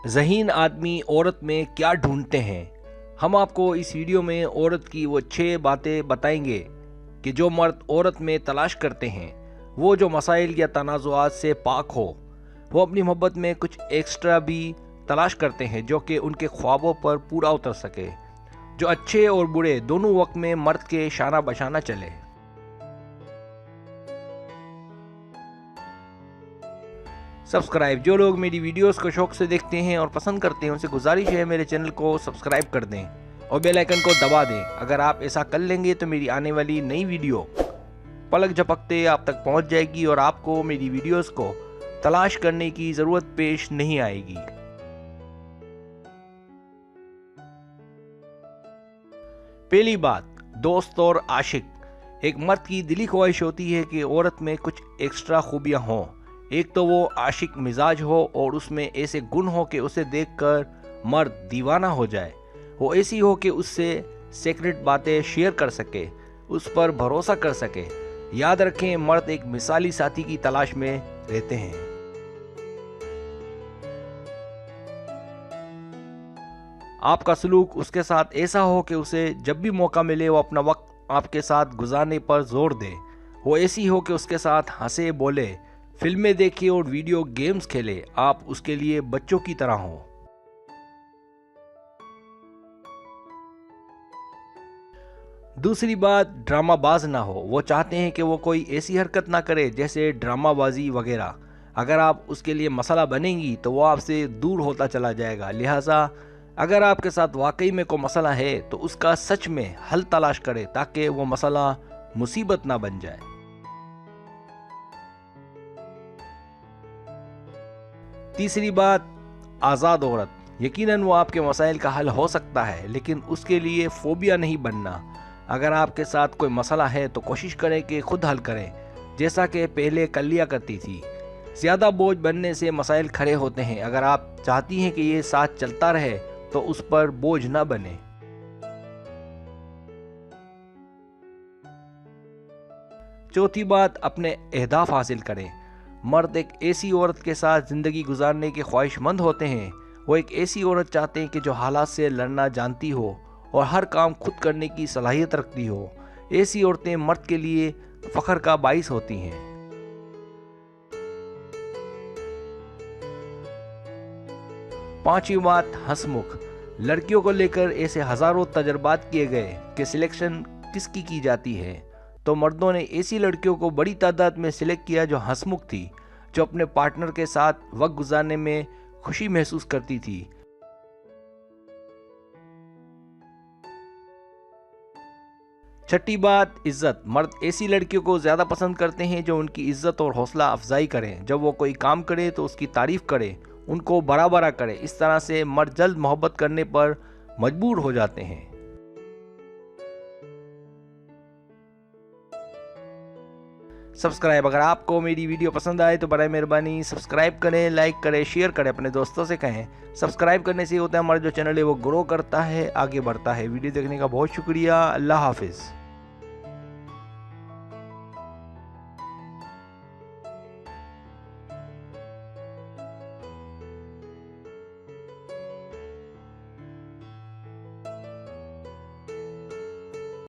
ज़हीन आदमी औरत में क्या ढूंढते हैं। हम आपको इस वीडियो में औरत की वो 6 बातें बताएंगे कि जो मर्द औरत में तलाश करते हैं। वो जो मसाइल या तनाज़ुआत से पाक हो। वो अपनी मोहब्बत में कुछ एक्स्ट्रा भी तलाश करते हैं जो कि उनके ख्वाबों पर पूरा उतर सके। जो अच्छे और बुरे दोनों वक्त में मर्द के शाना बशाना चले। सब्सक्राइब, जो लोग मेरी वीडियोस को शौक से देखते हैं और पसंद करते हैं उनसे गुजारिश है मेरे चैनल को सब्सक्राइब कर दें और बेल आइकन को दबा दें। अगर आप ऐसा कर लेंगे तो मेरी आने वाली नई वीडियो पलक झपकते आप तक पहुंच जाएगी और आपको मेरी वीडियोस को तलाश करने की ज़रूरत पेश नहीं आएगी। पहली बात, दोस्त और आशिक। एक मर्द की दिली ख्वाहिश होती है कि औरत में कुछ एक्स्ट्रा खूबियां हों। एक तो वो आशिक मिजाज हो और उसमें ऐसे गुण हो कि उसे देखकर मर्द दीवाना हो जाए। वो ऐसी हो कि उससे सीक्रेट बातें शेयर कर सके, उस पर भरोसा कर सके। याद रखें, मर्द एक मिसाली साथी की तलाश में रहते हैं। आपका सलूक उसके साथ ऐसा हो कि उसे जब भी मौका मिले वो अपना वक्त आपके साथ गुजारने पर जोर दे। वो ऐसी हो कि उसके साथ हंसे बोले, फिल्में देखे और वीडियो गेम्स खेले। आप उसके लिए बच्चों की तरह हो। दूसरी बात, ड्रामाबाज ना हो। वो चाहते हैं कि वो कोई ऐसी हरकत ना करे जैसे ड्रामाबाजी वगैरह। अगर आप उसके लिए मसला बनेंगी तो वो आपसे दूर होता चला जाएगा। लिहाजा अगर आपके साथ वाकई में कोई मसला है तो उसका सच में हल तलाश करें ताकि वो मसला मुसीबत ना बन जाए। तीसरी बात, आज़ाद औरत। यकीनन वो आपके मसाइल का हल हो सकता है, लेकिन उसके लिए फोबिया नहीं बनना। अगर आपके साथ कोई मसला है तो कोशिश करें कि खुद हल करें, जैसा कि पहले कर लिया करती थी। ज़्यादा बोझ बनने से मसाइल खड़े होते हैं। अगर आप चाहती हैं कि ये साथ चलता रहे तो उस पर बोझ ना बने। चौथी बात, अपने अहदाफ हासिल करें। मर्द एक ऐसी औरत के साथ ज़िंदगी गुजारने के ख्वाहिशमंद होते हैं। वो एक ऐसी औरत चाहते हैं कि जो हालात से लड़ना जानती हो और हर काम खुद करने की सलाहियत रखती हो। ऐसी औरतें मर्द के लिए फ़ख्र का बाइस होती हैं। पांचवी बात, हंसमुख। लड़कियों को लेकर ऐसे हज़ारों तजर्बात किए गए कि सिलेक्शन किसकी की जाती है, तो मर्दों ने ऐसी लड़कियों को बड़ी तादाद में सिलेक्ट किया जो हंसमुख थी, जो अपने पार्टनर के साथ वक्त गुजारने में खुशी महसूस करती थी। छठी बात, इज्जत। मर्द ऐसी लड़कियों को ज़्यादा पसंद करते हैं जो उनकी इज्जत और हौसला अफजाई करें। जब वो कोई काम करे तो उसकी तारीफ करे, उनको बड़ा बड़ा करे। इस तरह से मर्द जल्द मोहब्बत करने पर मजबूर हो जाते हैं। सब्सक्राइब, अगर आपको मेरी वीडियो पसंद आए तो बराए मेहरबानी सब्सक्राइब करें, लाइक करें, शेयर करें, अपने दोस्तों से कहें। सब्सक्राइब करने से होता है हमारा जो चैनल है वो ग्रो करता है, आगे बढ़ता है। वीडियो देखने का बहुत शुक्रिया। अल्लाह हाफिज़।